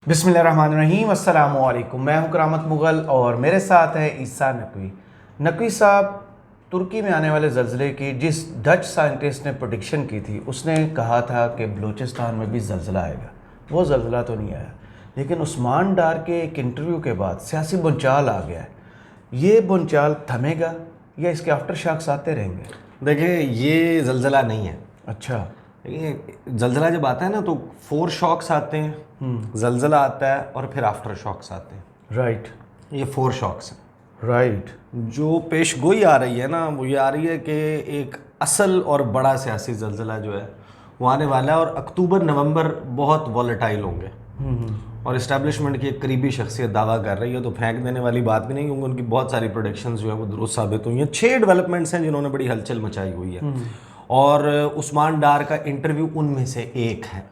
बिस्मिल्लाहिर्रहमानिर्रहीम, अस्सलामु अलैकुम। मैं हूं करामत मुग़ल और मेरे साथ है ईसा नकवी। नकवी साहब, तुर्की में आने वाले ज़लज़ले की जिस डच साइंटिस्ट ने प्रेडिक्शन की थी, उसने कहा था कि बलूचिस्तान में भी ज़लज़ला आएगा। वो ज़लज़ला तो नहीं आया, लेकिन उस्मान डार के एक इंटरव्यू के बाद सियासी बुनचाल आ गया है। ये बुनचाल थमेगा या इसके आफ्टर शॉक्स आते रहेंगे? देखिए, ये ज़लज़ला नहीं है। अच्छा। ये ज़लज़ला जब आता है ना तो 4 शॉक्स आते हैं, ज़लज़ला आता है और फिर आफ्टर शॉक्स आते हैं। राइट। ये 4 शॉक्स हैं। राइट। जो पेशगोई आ रही है ना, वो ये आ रही है कि एक असल और बड़ा सियासी ज़लज़ला जो है वो आने वाला है और अक्टूबर नवंबर बहुत वॉलेटाइल होंगे। और इस्टेब्लिशमेंट की एक करीबी शख्सियत दावा कर रही है, तो फेंक देने वाली बात भी नहीं, क्योंकि उनकी बहुत सारी प्रोडिक्शंस जो है वो दुरुस्त साबित हुई हैं। 6 डेवलपमेंट्स हैं जिन्होंने बड़ी हलचल मचाई हुई है और उस्मान डार का इंटरव्यू उनमें से एक है।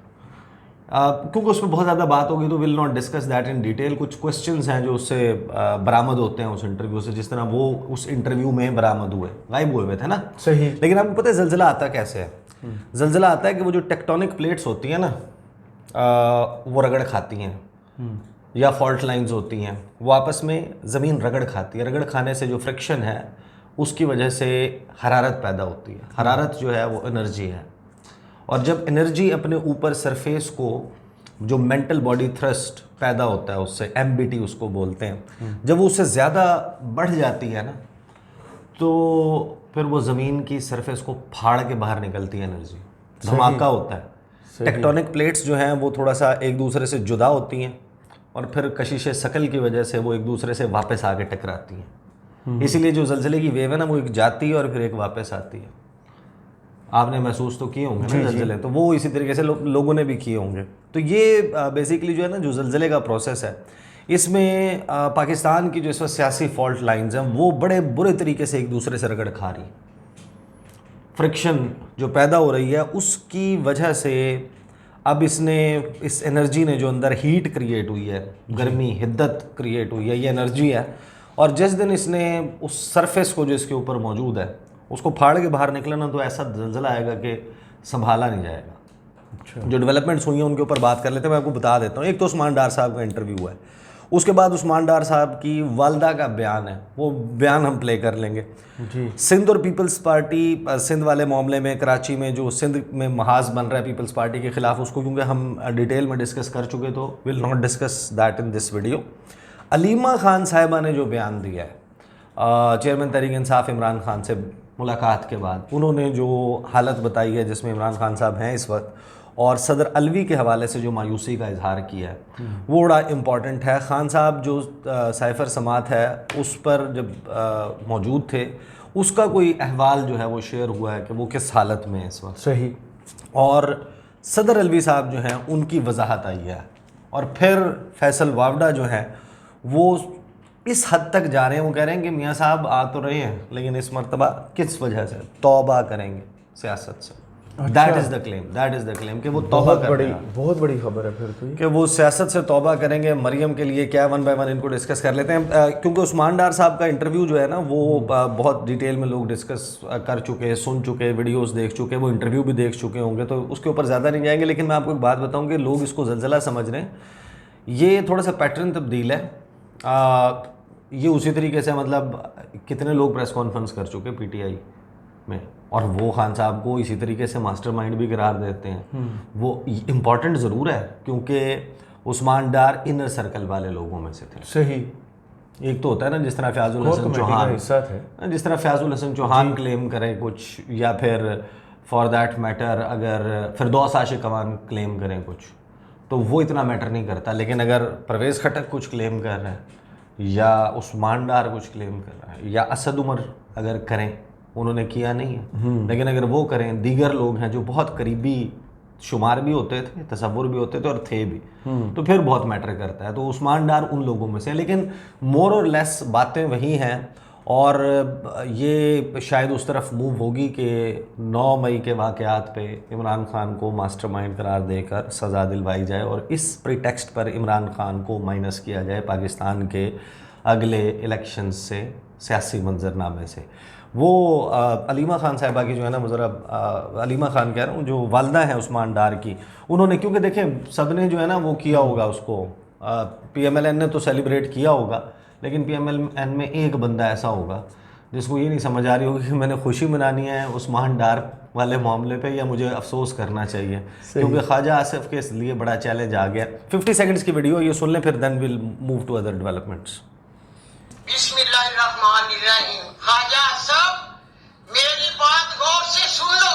क्योंकि उसमें बहुत ज़्यादा बात होगी तो will not discuss that in detail. कुछ क्वेश्चंस हैं जो उससे बरामद होते हैं उस इंटरव्यू से, जिस तरह वो उस इंटरव्यू में बरामद हुए, गायब हुए थे ना। सही। लेकिन आपको पता है ज़लज़ला आता कैसे है? ज़लज़ला आता है कि वो जो टेक्टोनिक प्लेट्स होती हैं ना, वो रगड़ खाती हैं, या फॉल्ट लाइंस होती हैं, वो आपस में ज़मीन रगड़ खाती है। रगड़ खाने से जो फ्रिक्शन है उसकी वजह से हरारत पैदा होती है। हरारत जो है वो एनर्जी है, और जब एनर्जी अपने ऊपर सरफेस को, जो मेंटल बॉडी थ्रस्ट पैदा होता है उससे, एमबीटी उसको बोलते हैं, जब वो उससे ज़्यादा बढ़ जाती है ना, तो फिर वो ज़मीन की सरफेस को फाड़ के बाहर निकलती है एनर्जी, धमाका होता है। टेक्टोनिक प्लेट्स जो हैं वो थोड़ा सा एक दूसरे से जुदा होती हैं और फिर कशिश शकल की वजह से वो एक दूसरे से वापस आके टकराती हैं। इसीलिए जो ज़लज़ले की वेव है ना, वो एक जाती है और फिर एक वापस आती है। आपने महसूस तो किए होंगे ना ज़लज़ले, तो वो इसी तरीके से लोगों ने भी किए होंगे। तो ये बेसिकली जो है ना, जो ज़लज़ले का प्रोसेस है, इसमें पाकिस्तान की जो इस वक्त सियासी फॉल्ट लाइंस हैं वो बड़े बुरे तरीके से एक दूसरे से रगड़ खा रही। फ्रिक्शन जो पैदा हो रही है उसकी वजह से अब इस एनर्जी ने जो अंदर हीट क्रिएट हुई है, गर्मी, हिद्दत क्रिएट हुई है, ये एनर्जी है। और जिस दिन इसने उस सरफेस को जो इसके ऊपर मौजूद है उसको फाड़ के बाहर निकला ना, तो ऐसा ज़लज़ला आएगा कि संभाला नहीं जाएगा। अच्छा। जो डेवलपमेंट्स हुई हैं उनके ऊपर बात कर लेते हैं। मैं आपको बता देता हूँ। एक तो उस्मान डार साहब का इंटरव्यू है, उसके बाद उस्मान डार साहब की वालदा का बयान है, वो बयान हम प्ले कर लेंगे जी। सिंध और पीपल्स पार्टी, सिंध वाले मामले में कराची में जो सिंध में महाज बन रहा है पीपल्स पार्टी के ख़िलाफ़, उसको क्योंकि हम डिटेल में डिस्कस कर चुके तो will not discuss that in this video. Aleema Khan साहिबा ने जो बयान दिया है चेयरमैन तहरीक इंसाफ इमरान खान से मुलाकात के बाद, उन्होंने जो हालत बताई है जिसमें इमरान खान साहब हैं इस वक्त, और सदर अलवी के हवाले से जो मायूसी का इजहार किया है, वो बड़ा इम्पॉर्टेंट है। खान साहब जो साइफ़र समात है उस पर जब मौजूद थे, उसका कोई अहवाल जो है वो शेयर हुआ है कि वो किस हालत में है इस वक्त। सही। और सदर अलवी साहब जो हैं उनकी वजाहत आई है, और फिर फैसल वावडा जो है वो इस हद तक जा रहे हैं, वो कह रहे हैं कि मियाँ साहब आ तो रहे हैं लेकिन इस मरतबा किस वजह से तौबा करेंगे सियासत से। दैट इज़ द क्लेम कि वो तौबा कर रहे हैं। बहुत बड़ी खबर है फिर तो ये, कि वो सियासत से तौबा करेंगे। मरियम के लिए क्या, वन बाय वन इनको डिस्कस कर लेते हैं, क्योंकि उस्मान डार साहब का इंटरव्यू जो है ना वो बहुत डिटेल में लोग डिस्कस कर चुके, सुन चुके, वीडियोस देख चुके, वो इंटरव्यू भी देख चुके होंगे, तो उसके ऊपर ज़्यादा नहीं जाएंगे। लेकिन मैं आपको एक बात बताऊँ कि लोग इसको ज़लज़ला समझ रहे हैं, ये थोड़ा सा पैटर्न तब्दील है। ये उसी तरीके से, मतलब कितने लोग प्रेस कॉन्फ्रेंस कर चुके पीटीआई में, और वो खान साहब को इसी तरीके से मास्टरमाइंड भी करार देते हैं। वो इम्पॉर्टेंट ज़रूर है क्योंकि उस्मान डार इनर सर्कल वाले लोगों में से थे। सही। एक तो होता है ना, जिस तरह फ़याज़ुल हसन चौहान, जिस तरह फ़याज़ुल हसन चौहान क्लेम करें कुछ, या फिर फॉर दैट मैटर अगर फिरदौस आशिक अवान क्लेम करें कुछ, तो वो इतना मैटर नहीं करता। लेकिन अगर परवेज़ खटक कुछ क्लेम कर रहे हैं, या उस्मान डार कुछ क्लेम कर रहा है, या असद उमर अगर करें, उन्होंने किया नहीं है, लेकिन अगर वो करें, दीगर लोग हैं जो बहुत करीबी शुमार भी होते थे, तसव्वुर भी होते थे और थे भी, तो फिर बहुत मैटर करता है। तो उस्मान डार उन लोगों में से, लेकिन मोर और लेस बातें वही हैं। और ये शायद उस तरफ मूव होगी कि 9 मई के वाक़यात पे इमरान खान को मास्टरमाइंड करार देकर सज़ा दिलवाई जाए, और इस प्रीटेक्स्ट पर इमरान खान को माइनस किया जाए पाकिस्तान के अगले इलेक्शन से, सियासी मंजरनामे से। वो अलीमा खान साहिबा की जो है ना, वो ज़रा अलीमा खान कह रहा हूँ, जो वालदा हैं उस्मान डार की, उन्होंने, क्योंकि देखें सब ने जो है ना वो किया होगा उसको, PMLN ने तो सेलिब्रेट किया होगा, लेकिन PMLN में एक बंदा ऐसा होगा जिसको ये नहीं समझ आ रही होगी कि मैंने खुशी मनानी है उस्मान डार वाले मामले पे या मुझे अफसोस करना चाहिए, क्योंकि ख्वाजा आसिफ के लिए बड़ा चैलेंज आ गया। 50 सेकंड्स की वीडियो ये सुन लें, फिर then will move to other developments. बिस्मिल्लाहिर्रहमानिर्रहीम। ख्वाजा साहब, मेरी बात गौर से सुन लो।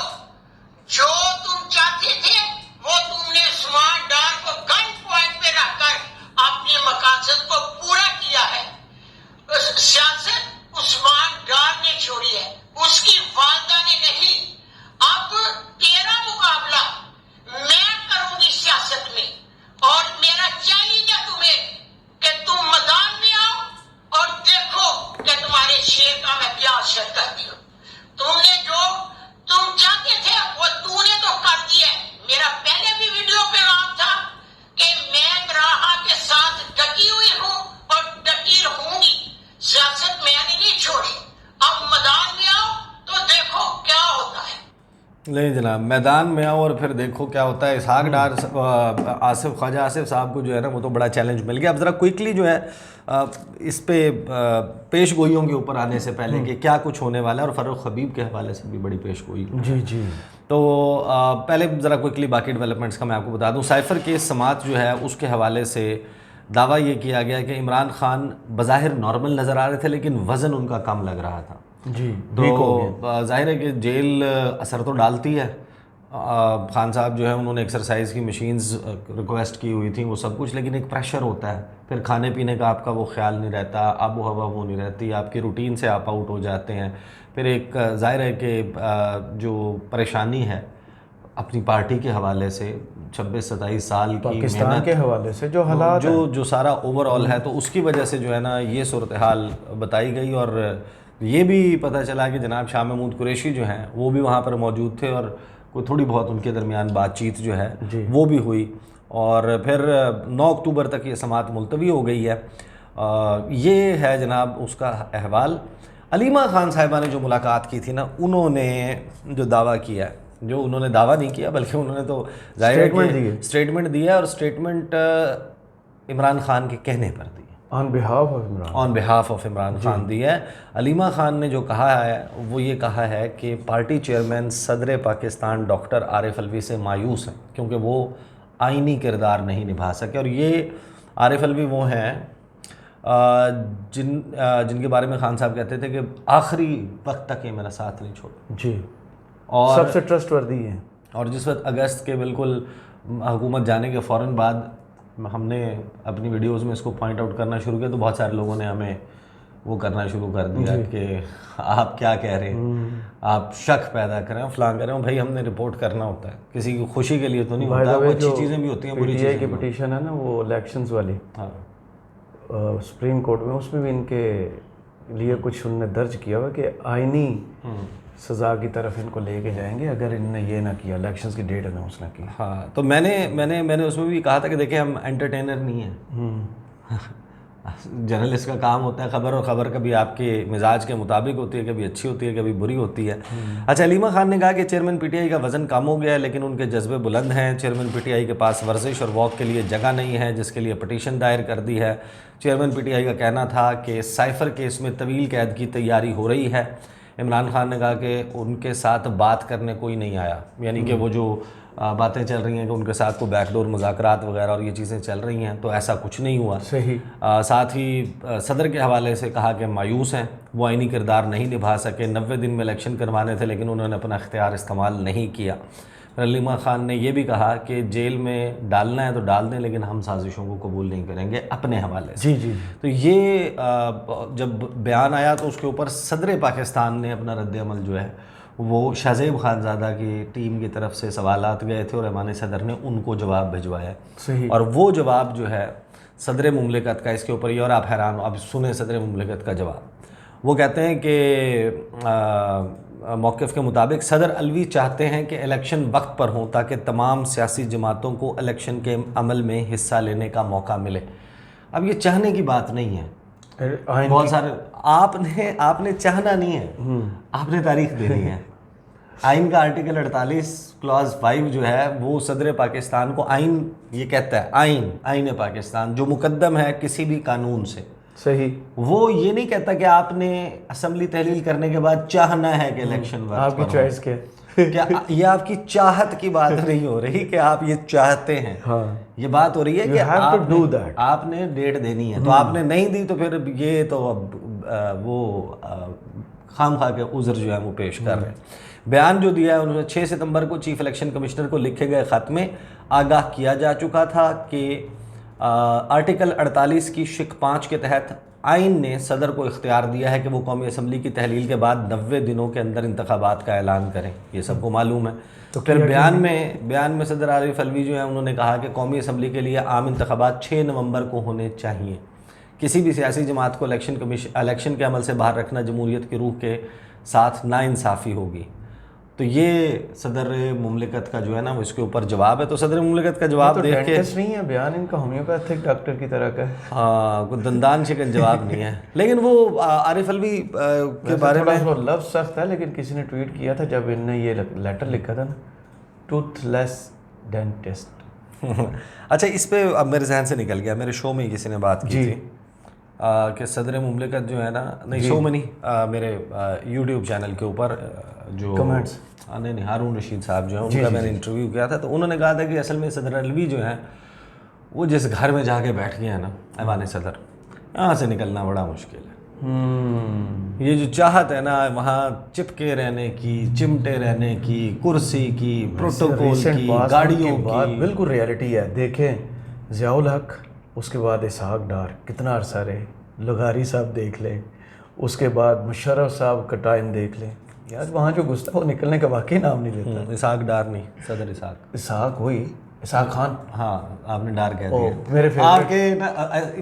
जो तुम चाहते थे वो तुमने उस्मान डार को गन पॉइंट पे रखकर अपने मकासद को पूरा किया है। सियासत उस्मान डार ने छोड़ी है, उसकी वालदा ने नहीं। अब तेरा मुकाबला मैं करूंगी सियासत में, और मेरा चैलेंज है तुम्हें कि तुम मैदान में आओ और देखो कि तुम्हारे शेर का मैं क्या असर करती हूँ। तुमने जो तुम चाहते थे वो तूने तो कर दिया। मेरा पहले भी वीडियो पे नाम था कि मैं राहा के साथ डटी हुई हूँ और डटी रहूंगी। सियासत मैंने नहीं छोड़ी। अब मैदान में आओ तो देखो क्या होता है। नहीं जनाब, मैदान में आओ और फिर देखो क्या होता है। इसहाक डार आसिफ, ख्वाजा आसिफ साहब को जो है ना वो तो बड़ा चैलेंज मिल गया। अब ज़रा क्विकली जो है इस पे पेश गोइयों के ऊपर आने से पहले कि क्या कुछ होने वाला है, और फ़ारूक हबीब के हवाले से भी बड़ी पेश गोई। जी जी। तो पहले ज़रा क्विकली बाकी डेवलपमेंट्स का मैं आपको बता दूं। साइफ़र केस समात जो है उसके हवाले से दावा ये किया गया कि इमरान खान बज़ाहिर नॉर्मल नज़र आ रहे थे, लेकिन वज़न उनका कम लग रहा था। जी, तो जाहिर है कि जेल असर तो डालती है। खान साहब जो है उन्होंने एक्सरसाइज की मशीन्स रिक्वेस्ट की हुई थी, वो सब कुछ, लेकिन एक प्रेशर होता है, फिर खाने पीने का आपका वो ख्याल नहीं रहता, आबो हवा वो नहीं रहती, आपकी रूटीन से आप आउट हो जाते हैं। फिर एक जाहिर है कि जो परेशानी है अपनी पार्टी के हवाले से 26-27 साल की पाकिस्तान के हवाले से जो हालात जो सारा ओवरऑल है, तो उसकी वजह से जो है ना ये सूरत हाल बताई गई। और ये भी पता चला कि जनाब शाह महमूद कुरैशी जो हैं वो भी वहाँ पर मौजूद थे, और कोई थोड़ी बहुत उनके दरमियान बातचीत जो है वो भी हुई, और फिर 9 अक्टूबर तक ये समात मुलतवी हो गई है। ये है जनाब उसका अहवाल। अलीमा खान साहिबा ने जो मुलाकात की थी ना, उन्होंने जो दावा किया है, जो उन्होंने दावा नहीं किया बल्कि उन्होंने तो स्टेटमेंट दिया, और स्टेटमेंट इमरान खान के कहने पर दी, on behalf of Imran Khan दी है। अलीमा खान ने जो कहा है वो ये कहा है कि पार्टी चेयरमैन सदर पाकिस्तान डॉक्टर आरिफ अलवी से मायूस हैं क्योंकि वो आइनी किरदार नहीं निभा सके। और ये आरिफ अलवी वो हैं जिनके बारे में खान साहब कहते थे कि आखिरी वक्त तक ये मेरा साथ नहीं छोड़ा जी, और सबसे ट्रस्टवर्दी हैं। और जिस वक्त अगस्त के बिल्कुल हुकूमत जाने के फ़ौरन बाद हमने अपनी वीडियोस में इसको पॉइंट आउट करना शुरू किया, तो बहुत सारे लोगों ने हमें वो करना शुरू कर दिया कि आप क्या कह रहे हैं, आप शक पैदा करें, फ़लाँ करें। भाई हमने रिपोर्ट करना होता है, किसी की खुशी के लिए तो नहीं होता, अच्छी चीज़ें भी होती हैं, बुरी चीज़ें की पिटीशन है ना वो इलेक्शंस वाली, हाँ सुप्रीम कोर्ट में, उसमें भी इनके लिए कुछ उनने दर्ज किया हुआ कि आइनी सज़ा की तरफ इनको लेके जाएंगे अगर इनने ये ना किया, इलेक्शंस की डेट अनाउंस ना की। हाँ, तो मैंने उसमें भी कहा था कि देखिए हम एंटरटेनर नहीं हैं। जर्नलिस्ट का काम होता है खबर, और ख़बर कभी आपके मिजाज के मुताबिक होती है, कभी अच्छी होती है, कभी बुरी होती है। अच्छा, अलीमा खान ने कहा कि चेयरमैन पीटीआई का वज़न कम हो गया है, लेकिन उनके जज्बे बुलंद हैं। चेयरमैन पीटीआई के पास वर्जिश और वॉक के लिए जगह नहीं है, जिसके लिए पटिशन दायर कर दी है। चेयरमैन पीटीआई का कहना था कि साइफ़र केस में तवील कैद की तैयारी हो रही है। इमरान खान ने कहा कि उनके साथ बात करने कोई नहीं आया, यानी कि वो जो बातें चल रही हैं कि उनके साथ को बैकडोर मुज़ाकरात वगैरह और ये चीज़ें चल रही हैं, तो ऐसा कुछ नहीं हुआ। सही। साथ ही सदर के हवाले से कहा कि मायूस हैं, वो आइनी किरदार नहीं निभा सके। 90 दिन में इलेक्शन करवाने थे, लेकिन उन्होंने अपना इख्तियार इस्तेमाल नहीं किया। फिर अलीमा खान ने यह भी कहा कि जेल में डालना है तो डाल दें, लेकिन हम साजिशों को कबूल नहीं करेंगे अपने हवाले से। जी। तो ये जब बयान आया तो उसके ऊपर सदर पाकिस्तान ने अपना रद्द-ए-अमल जो है वो शाहज़ेब खानज़ादा की टीम की तरफ से सवालात गए थे और ऐवान सदर ने उनको जवाब भिजवाया। सही। और वो जवाब जो है सदर मुमलिकत का, इसके ऊपर ये, और आप हैरान हो, अब सुने सदर मुमलिकत का जवाब। वो कहते हैं कि मौक़िफ़ के मुताबिक सदर अलवी चाहते हैं कि इलेक्शन वक्त पर हों ताकि तमाम सियासी जमातों को इलेक्शन के अमल में हिस्सा लेने का मौका मिले। अब ये चाहने की बात नहीं है, आइन बहुत सारे आपने चाहना नहीं है, आपने तारीख देनी है। आइन का आर्टिकल 48 क्लॉज 5 जो है वो सदर पाकिस्तान को आइन ये कहता है, आइन पाकिस्तान जो मुकद्दम है किसी भी कानून से, सही, वो ये नहीं कहता कि आपने असम्बली तहलील करने के बाद चाहना है कि इलेक्शन आपकी चॉइस क्या है? क्या ये आपकी चाहत की बात नहीं हो रही कि आप ये चाहते हैं। हाँ, ये बात हो रही है You कि have to do that. आपने डेट देनी है, तो आपने नहीं दी तो फिर ये तो अब वो खाम खा के उज़र जो है वो पेश कर रहे हैं। बयान जो दिया है उन्होंने 6 सितंबर को चीफ इलेक्शन कमिश्नर को लिखे गए ख़त में आगाह किया जा चुका था कि आर्टिकल 48 की शिक 5 के तहत आइन ने सदर को इख्तियार दिया है कि वो कौमी असम्बली की तहलील के बाद 90 दिनों के अंदर इंतखाबात का ऐलान करें। ये सबको मालूम है। तो फिर बयान में सदर आरिफ अलवी जो है उन्होंने कहा कि कौमी असम्बली के लिए आम इंतखाबात 6 नवंबर को होने चाहिए। किसी भी सियासी जमात को इलेक्शन के अमल से बाहर रखना जमहूरियत की रूह के साथ नाइंसाफ़ी होगी। तो ये सदर मुमलिकत का जो है ना वो इसके ऊपर जवाब है। तो सदर मुमलिकत का जवाब देख के डेंटिस्ट नहीं है, बयान इनका होम्योपैथिक डॉक्टर की तरह का है। हाँ, कोई दंदान शिकन जवाब नहीं है। लेकिन वो आरिफ अलवी के बारे में थोड़ा लफ्ज़ सख्त है, लेकिन किसी ने ट्वीट किया था जब इनने ये लेटर लिखा था ना, टूथलेस डेंटिस्ट। अच्छा, इस पे अब मेरे जहन से निकल गया, मेरे शो में किसी ने बात की थी कि सदर मुमलिकत जो है ना, नहीं शो में नहीं, मेरे यूट्यूब चैनल के ऊपर जो कमेंट्स, नहीं हारून रशीद साहब जो है उनका मैंने इंटरव्यू किया था, तो उन्होंने कहा था कि असल में सदर अलवी जो है वो जिस घर में जाके बैठ गए हैं ना ऐवान सदर, यहाँ से निकलना बड़ा मुश्किल है। ये जो चाहत है ना वहाँ चिपके रहने की, चिमटे रहने की, कुर्सी की, प्रोटोकॉल की, गाड़ियों की, बिल्कुल रियलिटी है। देखें ज़ियाउल हक, उसके बाद इसहाक डार कितना अरसा रहे, लगारी साहब देख लें, उसके बाद मुशर्रफ साहब का टाइम देख लें। यार वहाँ जो गुस्सा वो निकलने का वाकई नाम नहीं लेता। इसहाक डार नहीं, सदर इसहाक हुई, इसहाक खान। हाँ, आपने डार कह दिया। मेरे आपके ना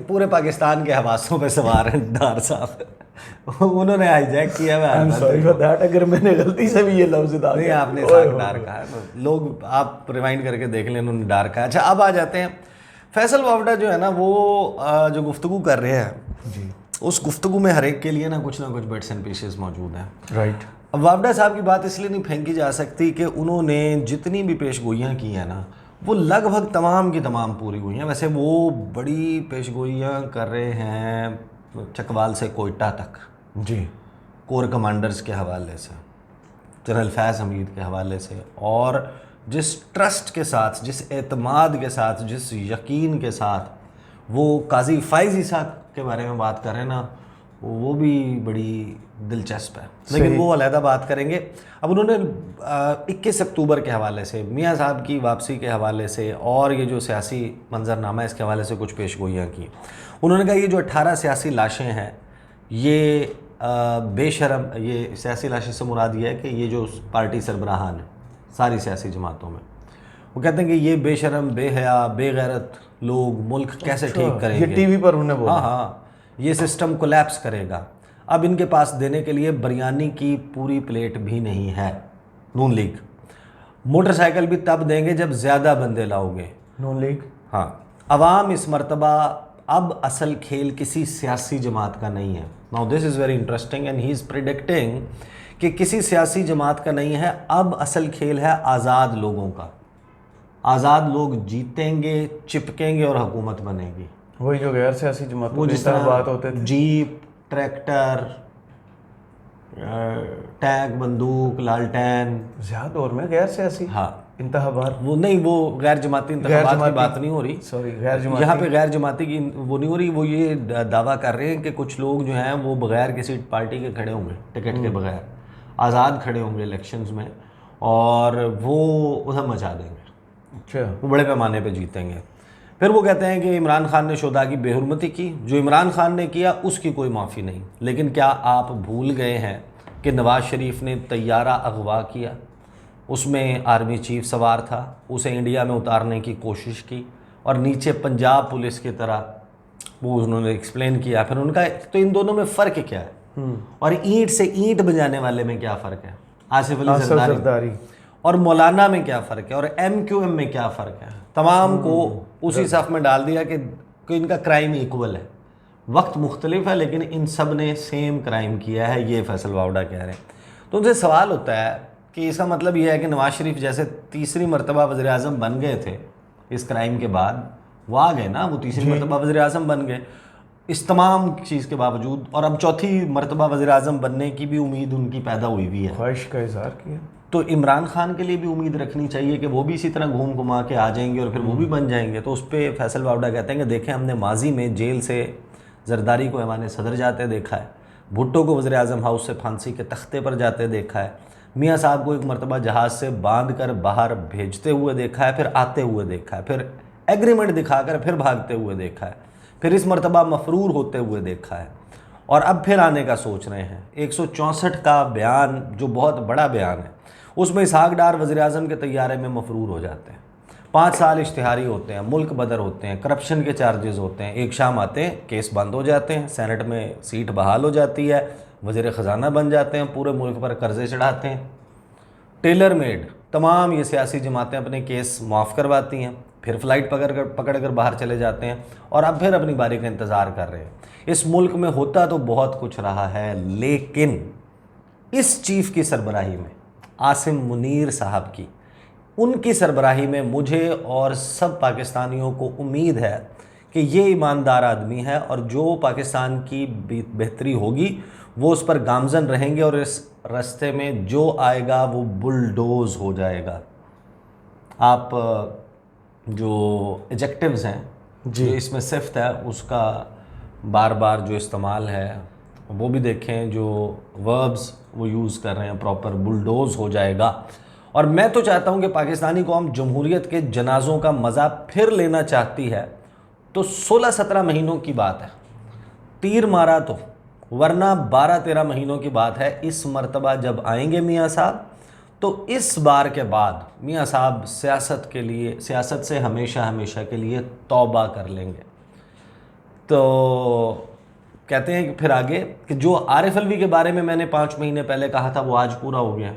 पूरे पाकिस्तान के हवासों पे सवार हैं डार साहब। उन्होंने हाईजैक किया है। सॉरी फॉर दैट, अगर मैंने गलती से भी ये लफ्ज़ डाल नहीं, आपने इसहाक डार कहा है। लोग आप रिवाइंड करके देख लें, उन्होंने डार कहा। अच्छा, अब आ जाते हैं फैसल वावडा जो है ना वो जो गुफ्तगू कर रहे हैं जी, उस गुफ्तगू में हर एक के लिए ना कुछ बिट्स एंड पीसेस मौजूद हैं। राइट। अब वावडा साहब की बात इसलिए नहीं फेंकी जा सकती कि उन्होंने जितनी भी पेशगोइयाँ की हैं ना वो लगभग तमाम की तमाम पूरी हुई हैं। वैसे वो बड़ी पेशगोइयाँ कर रहे हैं चकवाल से कोयटा तक जी, कोर कमांडर्स के हवाले से, जनरल फैज़ हमीद के हवाले से, और जिस ट्रस्ट के साथ, जिस एतमाद के साथ, जिस यकीन के साथ वो काजी फ़ाइज़ ईसा के बारे में बात कर रहे हैं ना, वो भी बड़ी दिलचस्प है, लेकिन वो अलहदा बात करेंगे। अब उन्होंने 21 अक्टूबर के हवाले से, मियाँ साहब की वापसी के हवाले से और ये जो सियासी मंजरनामा है इसके हवाले से कुछ पेशगोइयाँ की। उन्होंने कहा ये जो 18 सियासी लाशें हैं ये बेशरम, ये सियासी लाशें से मुराद ये है कि ये जो पार्टी सरबराहान है सारी सियासी जमातों में, वो कहते हैं कि ये बेशरम, बेहया, बेगैरत लोग मुल्क कैसे ठीक करेंगे। ये टीवी पर उन्होंने बोला। हाँ, ये सिस्टम कोलैप्स करेगा। अब इनके पास देने के लिए बिरयानी की पूरी प्लेट भी नहीं है। नून लीग मोटरसाइकिल भी तब देंगे जब ज़्यादा बंदे लाओगे। नून लीग, हाँ, अवाम इस मरतबा अब असल खेल किसी सियासी जमात का नहीं है। Now this is very interesting and he is predicting कि किसी सियासी जमात का नहीं है, अब असल खेल है आज़ाद लोगों का। आज़ाद लोग जीतेंगे, चिपकेंगे और हुकूमत बनेगी। वही जो गैर सियासी जमातों वो जिस तरह बात होते थे, जीप, ट्रैक्टर, टैंक, बंदूक, लालटेन, ज़्यादा दौर में गैर सियासी, हाँ, इंतखाबात, वो नहीं, वो गैर जमाती इंतखाबात की बात नहीं हो रही। सॉरी, गैर जमाती, यहाँ पे गैर जमाती की वो नहीं हो रही। वो ये दावा कर रहे हैं कि कुछ लोग जो हैं वो बगैर किसी पार्टी के खड़े होंगे, टिकट के बगैर आज़ाद खड़े होंगे इलेक्शंस में, और वो उधर मचा देंगे। अच्छा, वो बड़े पैमाने पे जीतेंगे। फिर वो कहते हैं कि इमरान खान ने शोधा की बेहुरमती की, जो इमरान खान ने किया उसकी कोई माफ़ी नहीं। लेकिन क्या आप भूल गए हैं कि नवाज़ शरीफ ने तैयारा अगवा किया, उसमें आर्मी चीफ सवार था, उसे इंडिया में उतारने की कोशिश की, और नीचे पंजाब पुलिस की तरह वो उन्होंने एक्सप्लेन किया। फिर उनका तो इन दोनों में फ़र्क क्या है, और ईंट से ईंट बजाने वाले में क्या फ़र्क है, आसिफ अली जरदारी, और मौलाना में क्या फ़र्क है, और MQM में क्या फ़र्क है। तमाम को उसी सफ़ में डाल दिया कि इनका क्राइम इक्वल है। वक्त मुख्तलिफ है लेकिन इन सब ने सेम क्राइम किया है, ये फैसल वावड़ा कह रहे हैं। तो उनसे सवाल होता है कि इसका मतलब ये है कि नवाज शरीफ जैसे तीसरी मरतबा वज़ीर आज़म बन गए थे इस क्राइम के बाद, वो आ गए ना, वो तीसरी मरतबा वज़ीर आज़म बन गए इस तमाम चीज़ के बावजूद, और अब चौथी मरतबा वज़ीर आज़म बनने की भी उम्मीद उनकी पैदा हुई हुई है। ख्वाहिश का इजहार किया। तो इमरान खान के लिए भी उम्मीद रखनी चाहिए कि वो भी इसी तरह घूम घुमा के आ जाएंगे और फिर वो भी बन जाएंगे। तो उस पर फैसल वावड़ा कहते हैं कि देखें, हमने माजी में जेल से जरदारी को ऐवान सदर जाते देखा है, भुट्टो को वज़ीर आज़म हाउस से फांसी के तख्ते पर जाते देखा है, मियाँ साहब को एक मरतबा जहाज़ से बांध कर बाहर भेजते हुए देखा है, फिर आते हुए देखा है, फिर एग्रीमेंट दिखाकर फिर भागते हुए देखा है, फिर इस मरतबा मफरूर होते हुए देखा है, और अब फिर आने का सोच रहे हैं। 164 का बयान जो बहुत बड़ा बयान है, उसमें इसहाक डार वज़ीर आज़म के तैयारे में मफरूर हो जाते हैं। 5 साल इश्तिहारी होते हैं, मुल्क बदर होते हैं, करप्शन के चार्जेस होते हैं, एक शाम आते हैं केस बंद हो जाते हैं, सेनेट में सीट बहाल हो जाती है, वज़ीर ख़जाना बन जाते हैं, पूरे मुल्क पर कर्जे चढ़ाते हैं। टेलर मेड तमाम ये सियासी जमातें अपने केस माफ़ करवाती हैं, फिर फ़्लाइट पकड़ कर बाहर चले जाते हैं और अब फिर अपनी बारी का इंतज़ार कर रहे हैं। इस मुल्क में होता तो बहुत कुछ रहा है, लेकिन इस चीफ़ की सरबराही में, आसिम मुनीर साहब की, उनकी सरबराही में मुझे और सब पाकिस्तानियों को उम्मीद है कि ये ईमानदार आदमी है और जो पाकिस्तान की बेहतरी होगी वो उस पर गामजन रहेंगे और इस रास्ते में जो आएगा वो बुलडोज़ हो जाएगा। आप जो एडजेक्टिव्स हैं जो इसमें सिफ्त है उसका बार बार जो इस्तेमाल है वो भी देखें, जो वर्ब्स वो यूज़ कर रहे हैं प्रॉपर, बुलडोज़ हो जाएगा। और मैं तो चाहता हूं कि पाकिस्तानी कौम जमहूरियत के जनाज़ों का मज़ा फिर लेना चाहती है तो 16-17 महीनों की बात है, तीर मारा तो, वरना 12-13 महीनों की बात है। इस मरतबा जब आएंगे मियाँ साहब तो इस बार के बाद मियाँ साहब सियासत से हमेशा हमेशा के लिए तौबा कर लेंगे। तो कहते हैं कि फिर आगे कि जो आरिफ अलवी के बारे में मैंने 5 महीने पहले कहा था वो आज पूरा हो गया,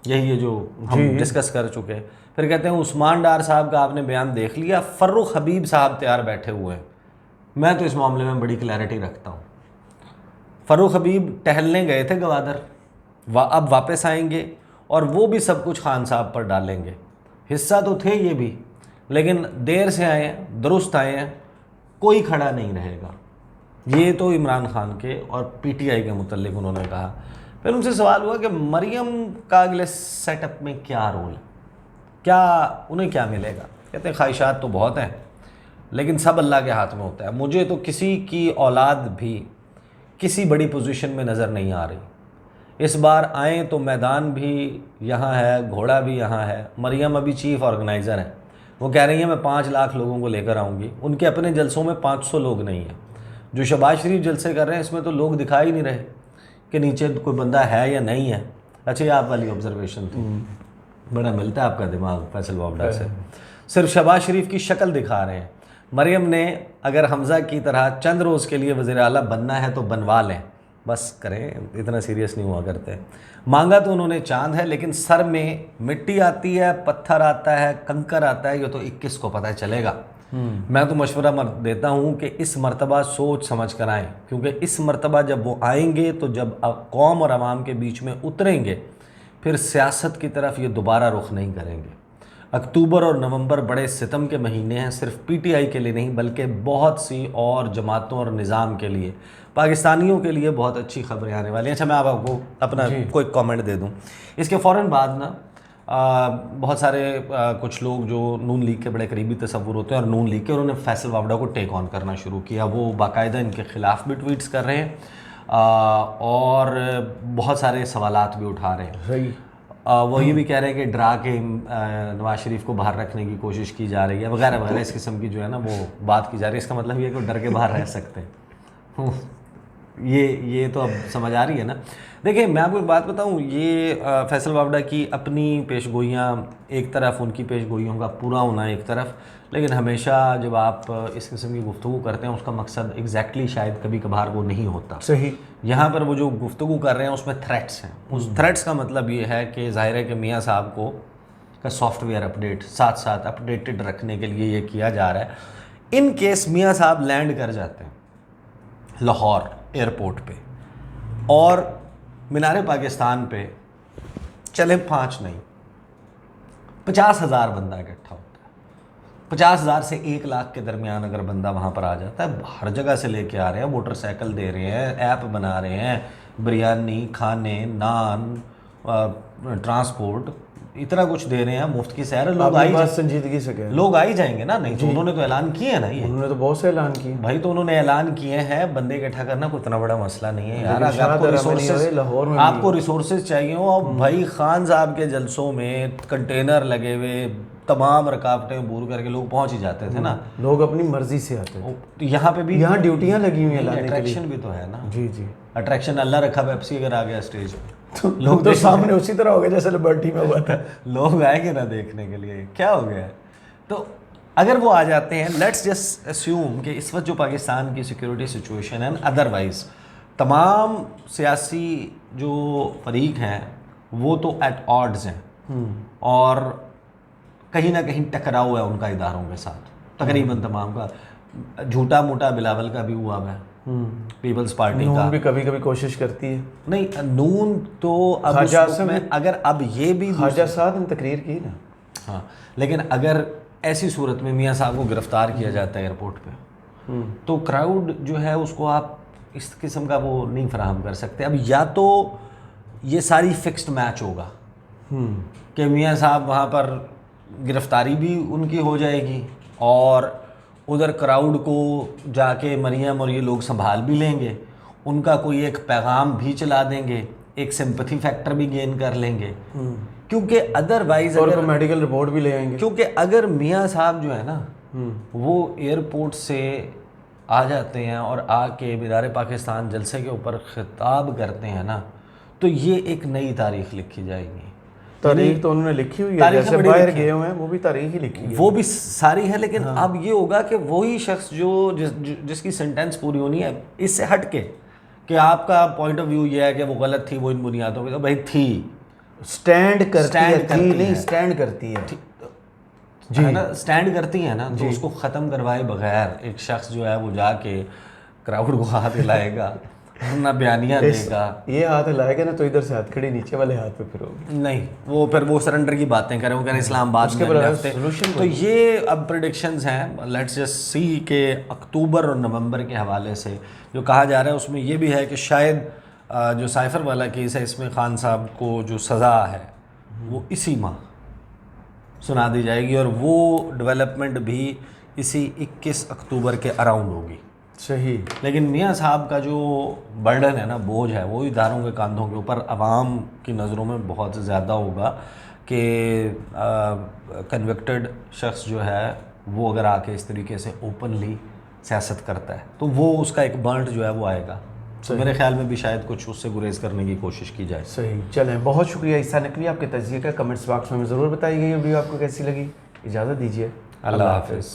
यही है जो हम डिस्कस कर चुके हैं। फिर कहते हैं उस्मान डार साहब का आपने बयान देख लिया, फ़र्रुख हबीब साहब तैयार बैठे हुए हैं। मैं तो इस मामले में बड़ी क्लैरिटी रखता हूँ। फ़र्रुख हबीब टहलने गए थे गवादर, अब वापस आएंगे और वो भी सब कुछ खान साहब पर डालेंगे। हिस्सा तो थे ये भी, लेकिन देर से आए हैं, दुरुस्त आए हैं, कोई खड़ा नहीं रहेगा। ये तो इमरान खान के और पीटीआई के मुतल्लिक उन्होंने कहा। फिर उनसे सवाल हुआ कि मरियम का अगले सेटअप में क्या रोल है, क्या उन्हें क्या मिलेगा। कहते हैं ख्वाहिशात तो बहुत हैं लेकिन सब अल्लाह के हाथ में होता है। मुझे तो किसी की औलाद भी किसी बड़ी पोजीशन में नज़र नहीं आ रही। इस बार आए तो मैदान भी यहाँ है, घोड़ा भी यहाँ है। मरियम अभी चीफ़ ऑर्गेनाइज़र हैं, वो कह रही हैं मैं 5 लाख लोगों को लेकर आऊँगी। उनके अपने जलसों में 500 लोग नहीं हैं। जो शहबाज शरीफ जलसे कर रहे हैं इसमें तो लोग दिखा ही नहीं रहे कि नीचे कोई बंदा है या नहीं है। अच्छा, ये आप वाली ऑब्जर्वेशन थी, बड़ा मिलता है आपका दिमाग फैसल वावड़ा से। सिर्फ शहबाज शरीफ की शक्ल दिखा रहे हैं। मरियम ने अगर हमज़ा की तरह चंद रोज़ के लिए वज़ीर आला बनना है तो बनवा लें, बस करें, इतना सीरियस नहीं हुआ करते। मांगा तो उन्होंने चांद है लेकिन सर में मिट्टी आती है, पत्थर आता है, कंकर आता है, ये तो 21 को पता चलेगा। मैं तो मशवरा देता हूँ कि इस मरतबा सोच समझ कर आएँ, क्योंकि इस मरतबा जब वो आएंगे तो जब कौम और आवाम के बीच में उतरेंगे फिर सियासत की तरफ ये दोबारा रुख नहीं करेंगे। अक्टूबर और नवंबर बड़े सितम के महीने हैं, सिर्फ पीटीआई के लिए नहीं बल्कि बहुत सी और जमातों और निज़ाम के लिए, पाकिस्तानियों के लिए बहुत अच्छी खबरें आने वाली हैं। अच्छा, मैं आपको अपना कोई कमेंट दे दूं। इसके फ़ौरन बाद ना बहुत सारे कुछ लोग जो नून लीग के बड़े करीबी तस्वुर होते हैं और नून लीग के, उन्होंने फैसल वावड़ा को टेक ऑन करना शुरू किया। वो बाकायदा इनके ख़िलाफ़ भी ट्वीट्स कर रहे हैं और बहुत सारे सवालात भी उठा रहे हैं। सही। वो ये भी कह रहे हैं कि डरा के नवाज शरीफ को बाहर रखने की कोशिश की जा रही है वगैरह वगैरह, इस किस्म की जो है ना वो बात की जा रही है। इसका मतलब ये है कि डर के बाहर रह सकते हैं। ये तो अब समझ आ रही है ना। देखिए, मैं आपको एक बात बताऊं, ये फैसल वावड़ा की अपनी पेशगोइयाँ एक तरफ, उनकी पेशगोइयों का पूरा होना एक तरफ, लेकिन हमेशा जब आप इस किस्म की गुफ्तगू करते हैं उसका मकसद एग्जैक्टली शायद कभी कभार वो नहीं होता। सही। यहाँ पर वो जो गुफ्तगू कर रहे हैं उसमें थ्रेट्स हैं। उस थ्रेट्स का मतलब ये है कि ज़ाहिर है कि मियाँ साहब को का सॉफ्टवेयर अपडेट साथ साथ अपडेटेड रखने के लिए ये किया जा रहा है। इन केस मियाँ साहब लैंड कर जाते हैं लाहौर एयरपोर्ट पे और मीनार पाकिस्तान पे चले 5 नहीं 50,000 बंदा इकट्ठा होता है। 50,000 से 1 लाख के दरमियान अगर बंदा वहाँ पर आ जाता है, हर जगह से लेके आ रहे हैं, मोटरसाइकिल दे रहे हैं, ऐप बना रहे हैं, बिरयानी, खाने, नान, ट्रांसपोर्ट, इतना कुछ दे रहे हैं, मुफ्त की सैर, लोग आपकी बात संजीदगी से कह लोग आ ही जाएंगे ना। नहीं तो उन्होंने तो ऐलान किए है ना, ये उन्होंने तो बहुत से ऐलान किए भाई, तो उन्होंने ऐलान किए हैं। बंदे इकट्ठा करना कोई इतना बड़ा मसला नहीं है यार। लेकिन अगर आपको शाहदरा में नहीं हुए, लाहौर में भी आपको रिसोर्सेज चाहिए हो, और भाई खान साहब के जलसों में कंटेनर लगे हुए, तमाम रुकावटें दूर करके लोग पहुंच ही जाते थे ना। लोग अपनी मर्जी से आते थे। तो यहाँ पे भी यहाँ ड्यूटियाँ लगी हुई हैं लाने के लिए। अट्रैक्शन भी तो है ना। जी जी। अट्रैक्शन अल्लाह रखा, पेप्सी अगर आ गया स्टेज पे तो लोग तो सामने उसी तरह हो गए जैसे लिबर्टी में हुआ था। लोग आएंगे ना देखने के लिए क्या हो गया है। तो अगर वो आ जाते हैं, लेट्स जस्ट अस्यूम कि इस वक्त जो पाकिस्तान की सिक्योरिटी सिचुएशन है, अदरवाइज तमाम सियासी जो फरीक हैं वो तो एट ऑड्स हैं और कहीं ना कहीं टकराव है उनका इदारों के साथ, तकरीबन तमाम का। झूठा मोटा बिलावल का भी हुआ है, पीपल्स पार्टी का नून भी कभी कभी कोशिश करती है। नहीं, नून तो अब उस ख्वाजा वक्त में अगर अब ये भी ख्वाजा साहब ने तकरीर की ना। हाँ, लेकिन अगर ऐसी सूरत में मियाँ साहब को गिरफ्तार किया जाता है एयरपोर्ट पे, तो क्राउड जो है उसको आप इस किस्म का वो नहीं फराहम कर सकते। अब या तो ये सारी फिक्स्ड मैच होगा कि मियाँ साहब वहाँ पर गिरफ्तारी भी उनकी हो जाएगी और उधर क्राउड को जाके मरियम और ये लोग संभाल भी लेंगे, उनका कोई एक पैगाम भी चला देंगे, एक सिंपैथी फैक्टर भी गेन कर लेंगे, क्योंकि अदरवाइज और कोई मेडिकल रिपोर्ट भी ले आएंगे। क्योंकि अगर मियाँ साहब जो है ना वो एयरपोर्ट से आ जाते हैं और आके मीनार पाकिस्तान जलसे के ऊपर खिताब करते हैं ना, तो ये एक नई तारीख लिखी जाएगी। तारीख तो उन्होंने लिखी हुई है, तारीख जैसे बड़ी बाहर लिखी है। गए हुए हैं वो भी तारीख ही लिखी है। वो भी सारी है, लेकिन अब ये होगा कि वही शख्स जो जिसकी सेंटेंस पूरी होनी है, इससे हट के कि आपका पॉइंट ऑफ व्यू ये है कि वो गलत थी, वो इन बुनियादों पे, तो भाई थी, स्टैंड करती है, स्टैंड करती थी नहीं, है। स्टैंड करती है जी है ना, स्टैंड करती है ना, तो उसको ख़त्म करवाए बगैर एक शख्स जो है वो जाके क्राउड को हाथ हिलाएगा ना, बयानियाँ देगा। ये हाथ हिलाएगा ना तो इधर से हथकड़ी नीचे वाले हाथ पे फिरोगी। नहीं, वो फिर वो सरेंडर की बातें करें, वो कह रहे हैं इस्लामाबाद में अगले हफ्ते। solution तो ये अब प्रेडिक्शंस हैं, लेट्स जस्ट सी के अक्टूबर और नवंबर के हवाले से जो कहा जा रहा है उसमें ये भी है कि शायद जो साइफर वाला केस है इसमें खान साहब को जो सज़ा है वो इसी माह सुना दी जाएगी और वो डेवलपमेंट भी इसी 21 अक्टूबर के अराउंड होगी। सही। लेकिन मियाँ साहब का जो बर्डन है ना, बोझ है, वो इदारों के कंधों के ऊपर आवाम की नज़रों में बहुत ज़्यादा होगा कि कन्विक्टेड शख्स जो है वो अगर आके इस तरीके से ओपनली सियासत करता है तो वो उसका एक बर्ट जो है वो आएगा। तो मेरे ख्याल में भी शायद कुछ उससे गुरेज करने की कोशिश की जाए। सही। चलें, बहुत शुक्रिया ईसा नकवी, आपके तजिए का कमेंट्स बॉक्स में ज़रूर बताइए ये वीडियो आपको कैसी लगी। इजाज़त दीजिए, अल्लाह हाफिज़।